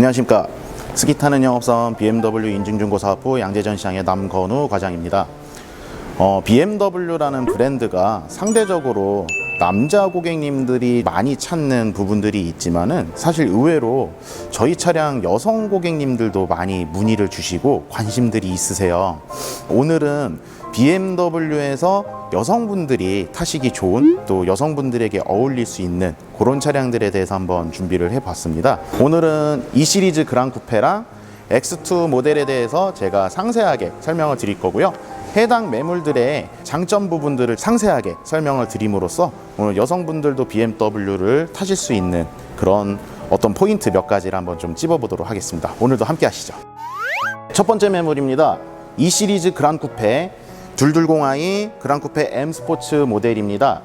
안녕하십니까. 스키 타는 영업사원 BMW 인증중고사업부 양재전시장의 남건우 과장입니다. BMW라는 브랜드가 상대적으로 남자 고객님들이 많이 찾는 부분들이 있지만은 사실 의외로 저희 차량 여성 고객님들도 많이 문의를 주시고 관심들이 있으세요. 오늘은 BMW에서 여성분들이 타시기 좋은, 또 여성분들에게 어울릴 수 있는 그런 차량들에 대해서 한번 준비를 해봤습니다. 오늘은 E 시리즈 그랑 쿠페랑 X2 모델에 대해서 제가 상세하게 설명을 드릴 거고요. 해당 매물들의 장점 부분들을 상세하게 설명을 드림으로써 오늘 여성분들도 BMW를 타실 수 있는 그런 어떤 포인트 몇 가지를 한번 좀 찝어보도록 하겠습니다. 오늘도 함께 하시죠. 첫 번째 매물입니다. E 시리즈 그랑 쿠페 둘둘공i 그랑 쿠페 M 스포츠 모델입니다.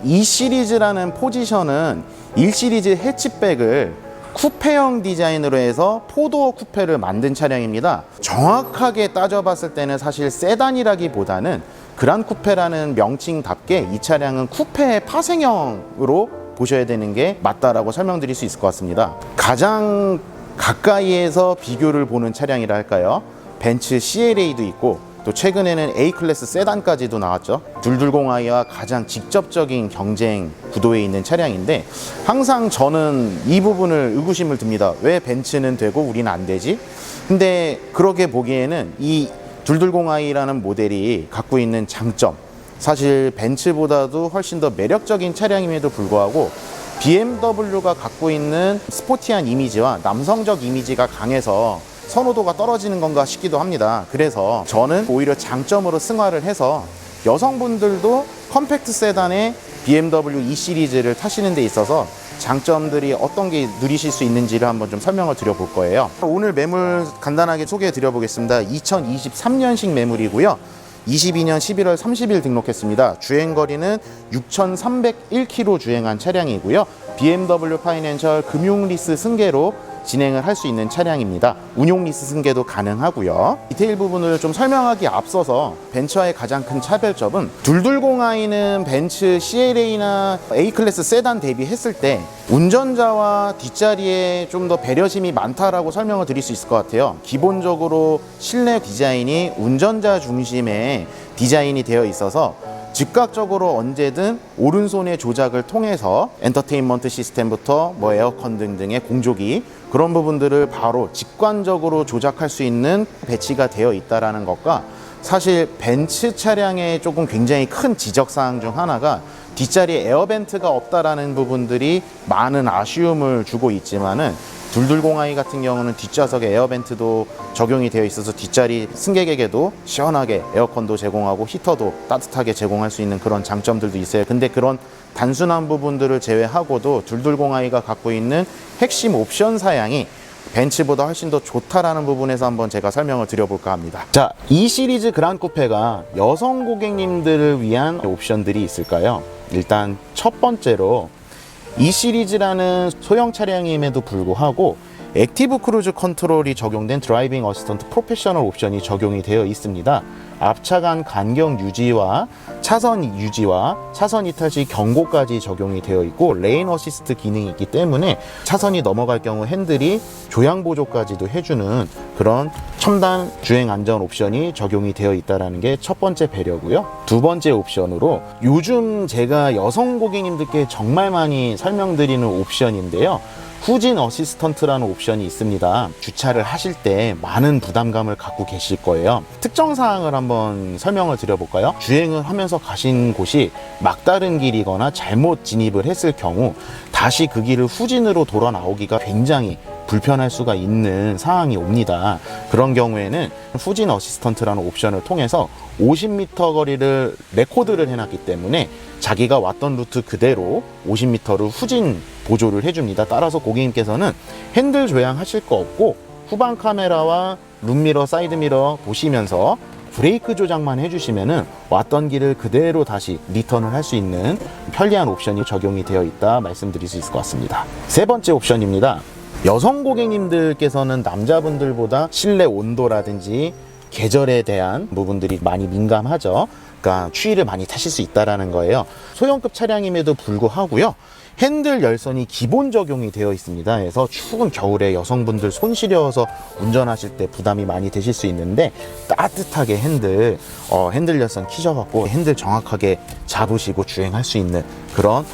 E 시리즈라는 포지션은 1 시리즈 해치백을 쿠페형 디자인으로 해서 포도어 쿠페를 만든 차량입니다. 정확하게 따져봤을 때는 사실 세단이라기보다는 그랑 쿠페라는 명칭답게 이 차량은 쿠페의 파생형으로 보셔야 되는 게 맞다라고 설명드릴 수 있을 것 같습니다. 가장 가까이에서 비교를 보는 차량이라 할까요? 벤츠 CLA도 있고 또 최근에는 A클래스 세단까지도 나왔죠. 둘둘공i와 가장 직접적인 경쟁 구도에 있는 차량인데 항상 저는 이 부분을 의구심을 듭니다. 왜 벤츠는 되고 우리는 안 되지? 근데 그렇게 보기에는 이 둘둘공i라는 모델이 갖고 있는 장점, 사실 벤츠보다도 훨씬 더 매력적인 차량임에도 불구하고 BMW가 갖고 있는 스포티한 이미지와 남성적 이미지가 강해서 선호도가 떨어지는 건가 싶기도 합니다. 그래서 저는 오히려 장점으로 승화를 해서 여성분들도 컴팩트 세단의 BMW E 시리즈를 타시는 데 있어서 장점들이 어떤 게 누리실 수 있는지를 한번 좀 설명을 드려볼 거예요. 오늘 매물 간단하게 소개해 드려 보겠습니다. 2023년식 매물이고요. 22년 11월 30일 등록했습니다. 주행거리는 6,301km 주행한 차량이고요. BMW 파이낸셜 금융리스 승계로 진행을 할 수 있는 차량입니다. 운용 리스 승계도 가능하고요. 디테일 부분을 좀 설명하기 앞서서 벤츠와의 가장 큰 차별점은 둘둘공i는 벤츠 CLA나 A클래스 세단 대비했을 때 운전자와 뒷자리에 좀 더 배려심이 많다라고 설명을 드릴 수 있을 것 같아요. 기본적으로 실내 디자인이 운전자 중심의 디자인이 되어 있어서 즉각적으로 언제든 오른손의 조작을 통해서 엔터테인먼트 시스템부터 에어컨 등등의 공조기, 그런 부분들을 바로 직관적으로 조작할 수 있는 배치가 되어 있다는 것과, 사실 벤츠 차량의 조금 굉장히 큰 지적사항 중 하나가 뒷자리에 에어벤트가 없다라는 부분들이 많은 아쉬움을 주고 있지만은 둘둘공i 같은 경우는 뒷좌석에 에어벤트도 적용이 되어 있어서 뒷자리 승객에게도 시원하게 에어컨도 제공하고 히터도 따뜻하게 제공할 수 있는 그런 장점들도 있어요. 근데 그런 단순한 부분들을 제외하고도 둘둘공i가 갖고 있는 핵심 옵션 사양이 벤츠보다 훨씬 더 좋다라는 부분에서 한번 제가 설명을 드려볼까 합니다. 자, E 시리즈 그랑 쿠페가 여성 고객님들을 위한 옵션들이 있을까요? 일단 첫 번째로 E 시리즈라는 소형 차량임에도 불구하고 액티브 크루즈 컨트롤이 적용된 드라이빙 어시스턴트 프로페셔널 옵션이 적용이 되어 있습니다. 앞차 간 간격 유지와 차선 유지와 차선 이탈 시 경고까지 적용이 되어 있고, 레인 어시스트 기능이 있기 때문에 차선이 넘어갈 경우 핸들이 조향 보조까지도 해주는 그런 첨단 주행 안전 옵션이 적용이 되어 있다는 게 첫 번째 배려고요. 두 번째 옵션으로 요즘 제가 여성 고객님들께 정말 많이 설명드리는 옵션인데요. 후진 어시스턴트라는 옵션이 있습니다. 주차를 하실 때 많은 부담감을 갖고 계실 거예요. 특정 사항을 한번 설명을 드려볼까요? 주행을 하면서 가신 곳이 막다른 길이거나 잘못 진입을 했을 경우 다시 그 길을 후진으로 돌아 나오기가 굉장히 불편할 수가 있는 상황이 옵니다. 그런 경우에는 후진 어시스턴트라는 옵션을 통해서 50m 거리를 레코드를 해놨기 때문에 자기가 왔던 루트 그대로 50m를 후진 보조를 해줍니다. 따라서 고객님께서는 핸들 조향하실 거 없고 후방 카메라와 룸미러, 사이드미러 보시면서 브레이크 조작만 해주시면은 왔던 길을 그대로 다시 리턴을 할 수 있는 편리한 옵션이 적용이 되어 있다 말씀드릴 수 있을 것 같습니다. 세 번째 옵션입니다. 여성 고객님들께서는 남자분들보다 실내 온도라든지 계절에 대한 부분들이 많이 민감하죠. 그러니까 추위를 많이 타실 수 있다라는 거예요. 소형급 차량임에도 불구하고요. 핸들 열선이 기본 적용이 되어 있습니다. 그래서 추운 겨울에 여성분들 손 시려워서 운전하실 때 부담이 많이 되실 수 있는데 따뜻하게 핸들 열선 키셔갖고 핸들 정확하게 잡으시고 주행할 수 있는 그런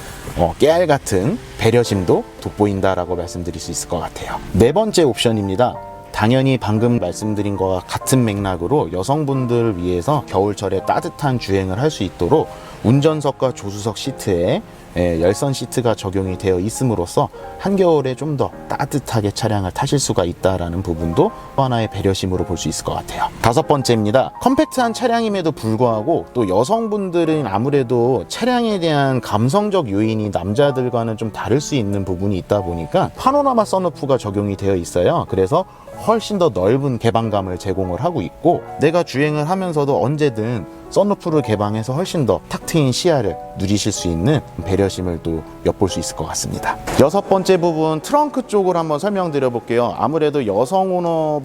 깨알 같은 배려심도 돋보인다라고 말씀드릴 수 있을 것 같아요. 네 번째 옵션입니다. 당연히 방금 말씀드린 것과 같은 맥락으로 여성분들을 위해서 겨울철에 따뜻한 주행을 할 수 있도록 운전석과 조수석 시트에 열선 시트가 적용이 되어 있음으로써 한겨울에 좀 더 따뜻하게 차량을 타실 수가 있다는 부분도 또 하나의 배려심으로 볼 수 있을 것 같아요. 다섯 번째입니다. 컴팩트한 차량임에도 불구하고 또 여성분들은 아무래도 차량에 대한 감성적 요인이 남자들과는 좀 다를 수 있는 부분이 있다 보니까 파노라마 선루프가 적용이 되어 있어요. 그래서 훨씬 더 넓은 개방감을 제공을 하고 있고 내가 주행을 하면서도 언제든 선루프를 개방해서 훨씬 더 탁 트인 시야를 누리실 수 있는 배려심을 또 엿볼 수 있을 것 같습니다. 여섯 번째 부분 트렁크 쪽을 한번 설명드려 볼게요. 아무래도 여성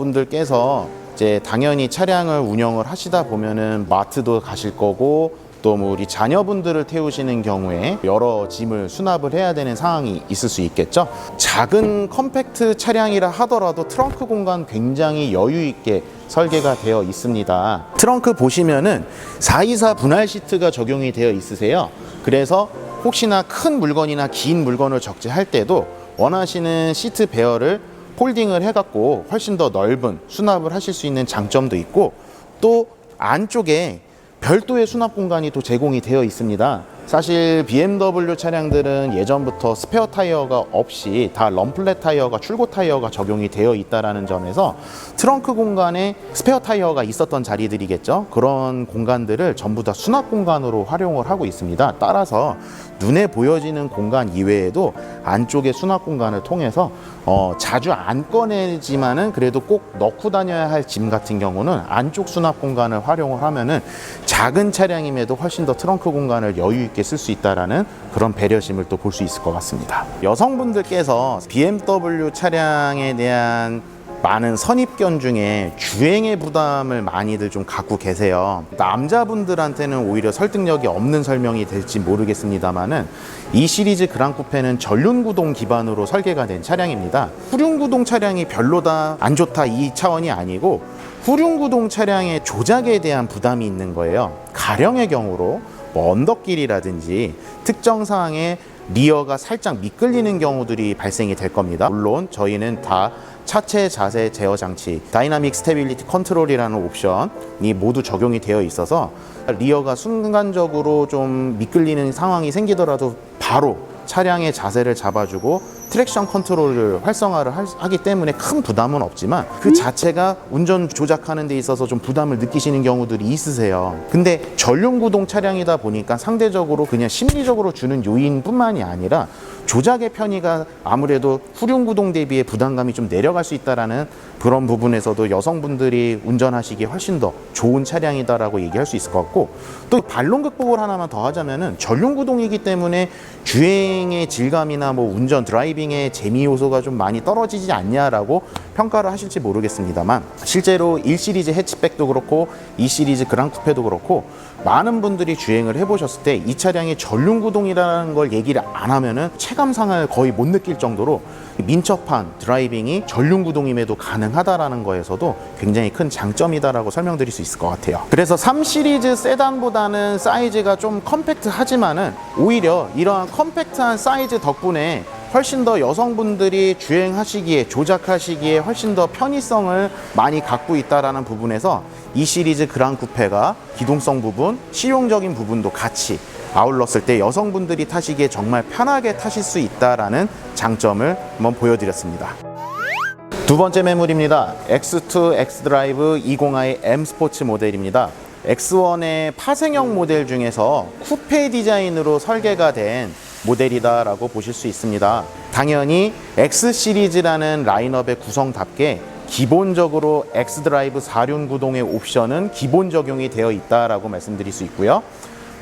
오너분들께서 이제 당연히 차량을 운영을 하시다 보면은 마트도 가실 거고 또 뭐 우리 자녀분들을 태우시는 경우에 여러 짐을 수납을 해야 되는 상황이 있을 수 있겠죠. 작은 컴팩트 차량이라 하더라도 트렁크 공간 굉장히 여유 있게 설계가 되어 있습니다. 트렁크 보시면은 424 분할 시트가 적용이 되어 있으세요. 그래서 혹시나 큰 물건이나 긴 물건을 적재할 때도 원하시는 시트 배열을 폴딩을 해갖고 훨씬 더 넓은 수납을 하실 수 있는 장점도 있고 또 안쪽에 별도의 수납 공간이 또 제공이 되어 있습니다. 사실 BMW 차량들은 예전부터 스페어 타이어가 없이 다 럼플렛 타이어가 출고 타이어가 적용이 되어 있다는 점에서 트렁크 공간에 스페어 타이어가 있었던 자리들이겠죠. 그런 공간들을 전부 다 수납 공간으로 활용을 하고 있습니다. 따라서 눈에 보여지는 공간 이외에도 안쪽에 수납 공간을 통해서 자주 안 꺼내지만은 그래도 꼭 넣고 다녀야 할 짐 같은 경우는 안쪽 수납 공간을 활용을 하면은 작은 차량임에도 훨씬 더 트렁크 공간을 여유 있게 쓸 수 있다라는 그런 배려심을 또 볼 수 있을 것 같습니다. 여성분들께서 BMW 차량에 대한 많은 선입견 중에 주행의 부담을 많이들 좀 갖고 계세요. 남자분들한테는 오히려 설득력이 없는 설명이 될지 모르겠습니다만은 이 시리즈 그랑쿠페는 전륜구동 기반으로 설계가 된 차량입니다. 후륜구동 차량이 별로다, 안 좋다 이 차원이 아니고 후륜구동 차량의 조작에 대한 부담이 있는 거예요. 가령의 경우로 뭐 언덕길이라든지 특정 상황에 리어가 살짝 미끌리는 경우들이 발생이 될 겁니다. 물론 저희는 다 차체 자세 제어 장치, 다이나믹 스테빌리티 컨트롤이라는 옵션이 모두 적용이 되어 있어서 리어가 순간적으로 좀 미끌리는 상황이 생기더라도 바로 차량의 자세를 잡아주고 트랙션 컨트롤을 활성화를 하기 때문에 큰 부담은 없지만 그 자체가 운전 조작하는 데 있어서 좀 부담을 느끼시는 경우들이 있으세요. 근데 전륜구동 차량이다 보니까 상대적으로 그냥 심리적으로 주는 요인뿐만이 아니라 조작의 편의가 아무래도 후륜구동 대비의 부담감이 좀 내려갈 수 있다라는 그런 부분에서도 여성분들이 운전하시기에 훨씬 더 좋은 차량이다라고 얘기할 수 있을 것 같고 또 반론 극복을 하나만 더 하자면은 전륜구동이기 때문에 주행의 질감이나 뭐 운전 드라이빙의 재미 요소가 좀 많이 떨어지지 않냐라고 평가를 하실지 모르겠습니다만 실제로 1시리즈 해치백도 그렇고 2시리즈 그랑쿠페도 그렇고 많은 분들이 주행을 해보셨을 때 이 차량이 전륜구동이라는 걸 얘기를 안 하면은 체감상을 거의 못 느낄 정도로 민첩한 드라이빙이 전륜구동임에도 가능하다라는 거에서도 굉장히 큰 장점이다라고 설명드릴 수 있을 것 같아요. 그래서 3시리즈 세단보다는 사이즈가 좀 컴팩트하지만은 오히려 이러한 컴팩트한 사이즈 덕분에 훨씬 더 여성분들이 주행하시기에 조작하시기에 훨씬 더 편의성을 많이 갖고 있다라는 부분에서 이 시리즈 그랑쿠페가 기동성 부분, 실용적인 부분도 같이 아울렀을 때 여성분들이 타시기에 정말 편하게 타실 수 있다라는 장점을 한번 보여드렸습니다. 두 번째 매물입니다. X2 X드라이브 20i M 스포츠 모델입니다. X1의 파생형 모델 중에서 쿠페 디자인으로 설계가 된 모델이다라고 보실 수 있습니다. 당연히 X 시리즈라는 라인업의 구성답게 기본적으로 X드라이브 4륜구동의 옵션은 기본 적용이 되어 있다라고 말씀드릴 수 있고요.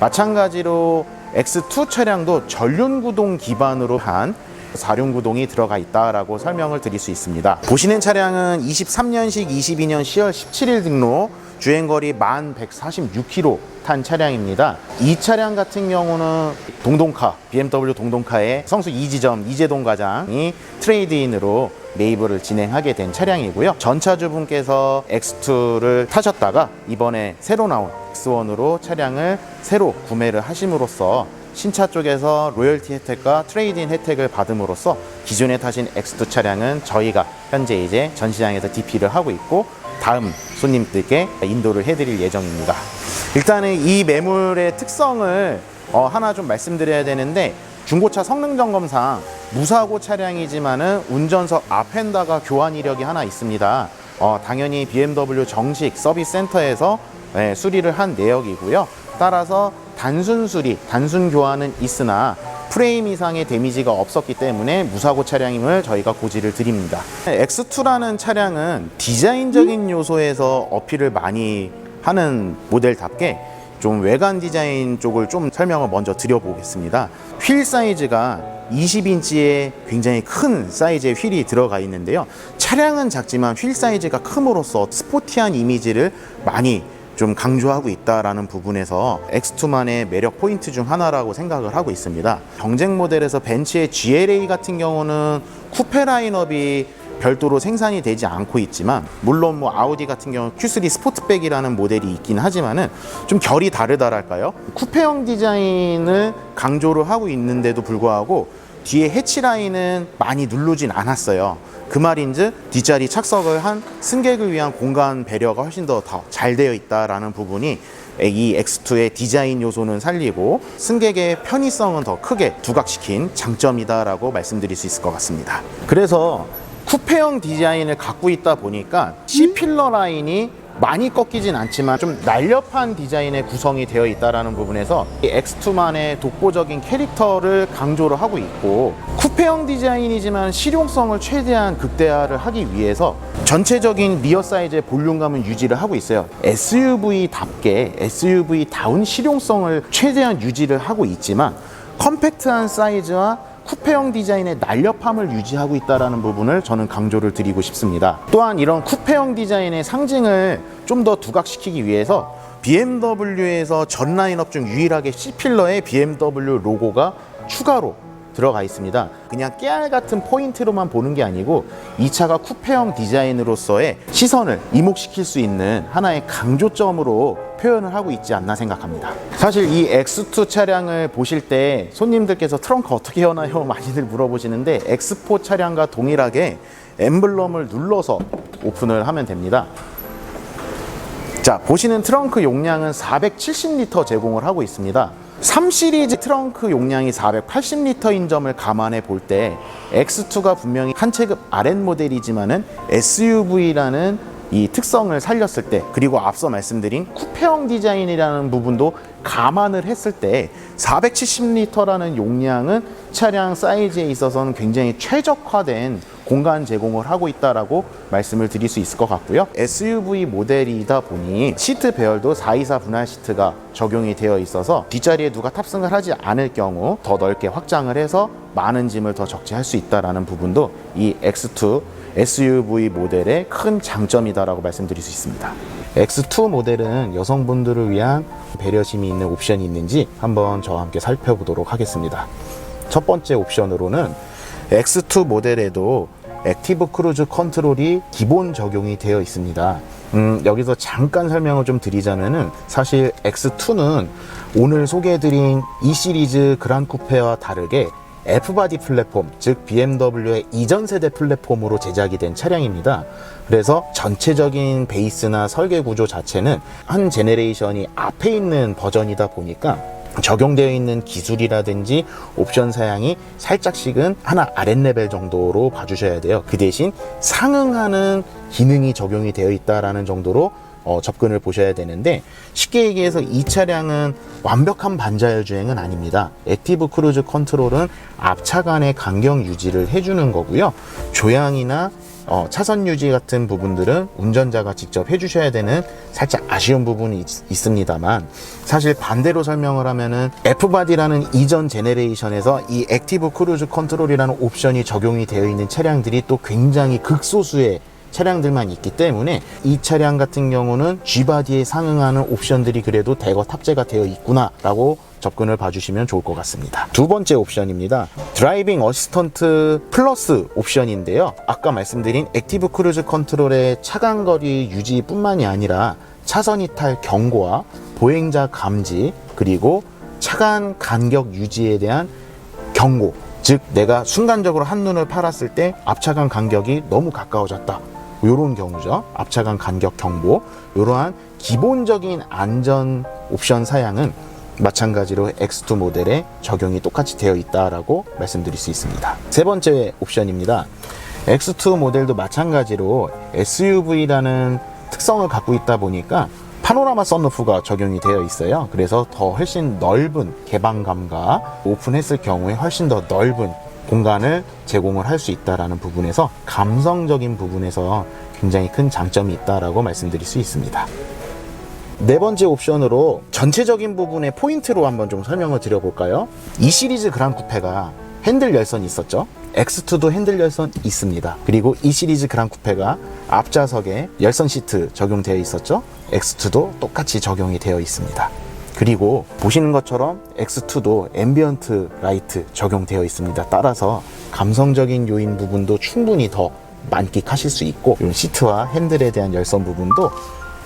마찬가지로 X2 차량도 전륜구동 기반으로 한 4륜구동이 들어가 있다라고 설명을 드릴 수 있습니다. 보시는 차량은 23년식 22년 10월 17일 등록 주행거리 1146km 탄 차량입니다. 이 차량 같은 경우는 동동카, BMW 동동카의 성수 이지점 이재동 과장이 트레이드인으로 매입을 진행하게 된 차량이고요. 전차주분께서 X2를 타셨다가 이번에 새로 나온 X1으로 차량을 새로 구매를 하심으로써 신차 쪽에서 로열티 혜택과 트레이드인 혜택을 받음으로써 기존에 타신 X2 차량은 저희가 현재 이제 전시장에서 DP를 하고 있고 다음 손님들께 인도를 해드릴 예정입니다. 일단은 이 매물의 특성을 하나 좀 말씀드려야 되는데, 중고차 성능 점검상 무사고 차량이지만은 운전석 앞 핸다가 교환 이력이 하나 있습니다. 당연히 BMW 정식 서비스 센터에서 수리를 한 내역이고요. 따라서 단순 수리, 단순 교환은 있으나 프레임 이상의 데미지가 없었기 때문에 무사고 차량임을 저희가 고지를 드립니다. X2라는 차량은 디자인적인 요소에서 어필을 많이 하는 모델답게 좀 외관 디자인 쪽을 좀 설명을 먼저 드려보겠습니다. 휠 사이즈가 20인치의 굉장히 큰 사이즈의 휠이 들어가 있는데요. 차량은 작지만 휠 사이즈가 큼으로써 스포티한 이미지를 많이 좀 강조하고 있다라는 부분에서 X2만의 매력 포인트 중 하나라고 생각을 하고 있습니다. 경쟁 모델에서 벤츠의 GLA 같은 경우는 쿠페 라인업이 별도로 생산이 되지 않고 있지만, 물론 뭐 아우디 같은 경우 Q3 스포트백이라는 모델이 있긴 하지만은 좀 결이 다르다랄까요? 쿠페형 디자인을 강조를 하고 있는데도 불구하고 뒤에 해치 라인은 많이 누르진 않았어요. 그 말인즉 뒷자리 착석을 한 승객을 위한 공간 배려가 훨씬 더 잘 되어 있다라는 부분이 이 X2의 디자인 요소는 살리고 승객의 편의성은 더 크게 부각시킨 장점이다라고 말씀드릴 수 있을 것 같습니다. 그래서 쿠페형 디자인을 갖고 있다 보니까 C필러 라인이 많이 꺾이진 않지만 좀 날렵한 디자인의 구성이 되어 있다는 부분에서 이 X2만의 독보적인 캐릭터를 강조를 하고 있고, 쿠페형 디자인이지만 실용성을 최대한 극대화를 하기 위해서 전체적인 리어 사이즈의 볼륨감은 유지를 하고 있어요. SUV답게 SUV다운 실용성을 최대한 유지를 하고 있지만 컴팩트한 사이즈와 쿠페형 디자인의 날렵함을 유지하고 있다는 부분을 저는 강조를 드리고 싶습니다. 또한 이런 쿠페형 디자인의 상징을 좀 더 두각시키기 위해서 BMW에서 전 라인업 중 유일하게 C필러에 BMW 로고가 추가로 들어가 있습니다. 그냥 깨알 같은 포인트로만 보는 게 아니고 이 차가 쿠페형 디자인으로서의 시선을 이목시킬 수 있는 하나의 강조점으로 표현을 하고 있지 않나 생각합니다. 사실 이 X2 차량을 보실 때 손님들께서 트렁크 어떻게 여나요? 많이들 물어보시는데, X4 차량과 동일하게 엠블럼을 눌러서 오픈을 하면 됩니다. 자, 보시는 트렁크 용량은 470리터 제공을 하고 있습니다. 3 시리즈 트렁크 용량이 480리터인 점을 감안해 볼 때 X2가 분명히 한 체급 아랫 모델이지만은 SUV라는 이 특성을 살렸을 때, 그리고 앞서 말씀드린 쿠페형 디자인이라는 부분도 감안을 했을 때 470리터라는 용량은 차량 사이즈에 있어서는 굉장히 최적화된 공간 제공을 하고 있다라고 말씀을 드릴 수 있을 것 같고요. SUV 모델이다 보니 시트 배열도 424 분할 시트가 적용이 되어 있어서 뒷자리에 누가 탑승을 하지 않을 경우 더 넓게 확장을 해서 많은 짐을 더 적재할 수 있다는 부분도 이 X2 SUV 모델의 큰 장점이다라고 말씀드릴 수 있습니다. X2 모델은 여성분들을 위한 배려심이 있는 옵션이 있는지 한번 저와 함께 살펴보도록 하겠습니다. 첫 번째 옵션으로는 X2 모델에도 액티브 크루즈 컨트롤이 기본 적용이 되어 있습니다. 여기서 잠깐 설명을 좀 드리자면은, 사실 X2는 오늘 소개해드린 E 시리즈 그란 쿠페와 다르게 F바디 플랫폼, 즉 BMW의 이전 세대 플랫폼으로 제작이 된 차량입니다. 그래서 전체적인 베이스나 설계 구조 자체는 한 제네레이션이 앞에 있는 버전이다 보니까 적용되어 있는 기술이라든지 옵션 사양이 살짝씩은 하나 아랫 레벨 정도로 봐주셔야 돼요. 그 대신 상응하는 기능이 적용이 되어 있다라는 정도로 접근을 보셔야 되는데, 쉽게 얘기해서 이 차량은 완벽한 반자율 주행은 아닙니다. 액티브 크루즈 컨트롤은 앞차 간의 간격 유지를 해주는 거고요. 조향이나 차선 유지 같은 부분들은 운전자가 직접 해주셔야 되는 살짝 아쉬운 부분이 있습니다만, 사실 반대로 설명을 하면은 F바디라는 이전 제네레이션에서 이 액티브 크루즈 컨트롤이라는 옵션이 적용이 되어 있는 차량들이 또 굉장히 극소수의 차량들만 있기 때문에 이 차량 같은 경우는 G바디에 상응하는 옵션들이 그래도 대거 탑재가 되어 있구나 라고 접근을 봐주시면 좋을 것 같습니다. 두 번째 옵션입니다. 드라이빙 어시스턴트 플러스 옵션인데요. 아까 말씀드린 액티브 크루즈 컨트롤의 차간거리 유지뿐만이 아니라 차선 이탈 경고와 보행자 감지, 그리고 차간 간격 유지에 대한 경고, 즉 내가 순간적으로 한눈을 팔았을 때 앞차간 간격이 너무 가까워졌다, 이런 경우죠. 앞차간 간격 경보, 이러한 기본적인 안전 옵션 사양은 마찬가지로 X2 모델에 적용이 똑같이 되어 있다라고 말씀드릴 수 있습니다. 세 번째 옵션입니다. X2 모델도 마찬가지로 SUV라는 특성을 갖고 있다 보니까 파노라마 썬루프가 적용이 되어 있어요. 그래서 더 훨씬 넓은 개방감과 오픈했을 경우에 훨씬 더 넓은 공간을 제공을 할 수 있다는 부분에서 감성적인 부분에서 굉장히 큰 장점이 있다라고 말씀드릴 수 있습니다. 네 번째 옵션으로 전체적인 부분의 포인트로 한번 좀 설명을 드려볼까요? 이 시리즈 그랑 쿠페가 핸들 열선이 있었죠. X2도 핸들 열선 있습니다. 그리고 이 시리즈 그랑 쿠페가 앞좌석에 열선 시트 적용되어 있었죠. X2도 똑같이 적용이 되어 있습니다. 그리고 보시는 것처럼 X2도 앰비언트 라이트 적용되어 있습니다. 따라서 감성적인 요인 부분도 충분히 더 만끽하실 수 있고, 이런 시트와 핸들에 대한 열선 부분도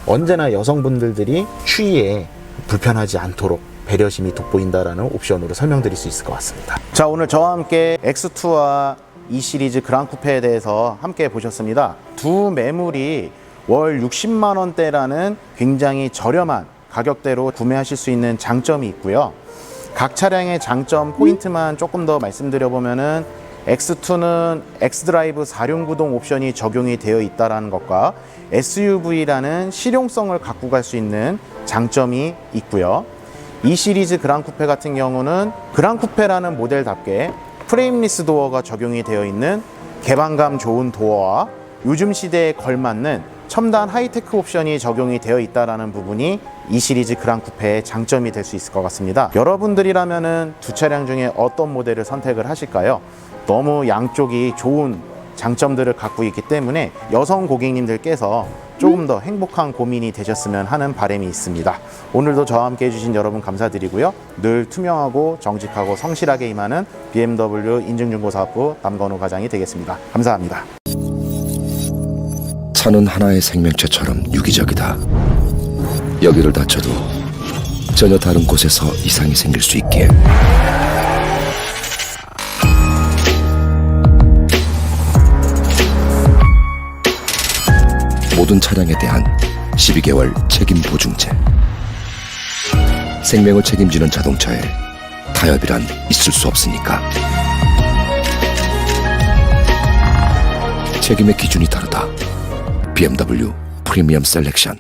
언제나 여성분들이 추위에 불편하지 않도록 배려심이 돋보인다라는 옵션으로 설명드릴 수 있을 것 같습니다. 자, 오늘 저와 함께 X2와 E 시리즈 그랑 쿠페에 대해서 함께 보셨습니다. 두 매물이 월 60만 원대라는 굉장히 저렴한 가격대로 구매하실 수 있는 장점이 있고요. 각 차량의 장점 포인트만 조금 더 말씀드려보면은 X2는 X드라이브 4륜구동 옵션이 적용이 되어 있다는 것과 SUV라는 실용성을 갖고 갈 수 있는 장점이 있고요. E 시리즈 그랑 쿠페 같은 경우는 그랑 쿠페라는 모델답게 프레임리스 도어가 적용이 되어 있는 개방감 좋은 도어와 요즘 시대에 걸맞는 첨단 하이테크 옵션이 적용이 되어 있다는 부분이 E 시리즈 그랑 쿠페의 장점이 될 수 있을 것 같습니다. 여러분들이라면은 두 차량 중에 어떤 모델을 선택을 하실까요? 너무 양쪽이 좋은 장점들을 갖고 있기 때문에 여성 고객님들께서 조금 더 행복한 고민이 되셨으면 하는 바람이 있습니다. 오늘도 저와 함께 해주신 여러분 감사드리고요. 늘 투명하고 정직하고 성실하게 임하는 BMW 인증중고사업부 남건우 과장이 되겠습니다. 감사합니다. 차는 하나의 생명체처럼 유기적이다. 여기를 다쳐도 전혀 다른 곳에서 이상이 생길 수 있기에 모든 차량에 대한 12개월 책임 보증제. 생명을 책임지는 자동차에 타협이란 있을 수 없으니까. 책임의 기준이 다르다. BMW 프리미엄 셀렉션.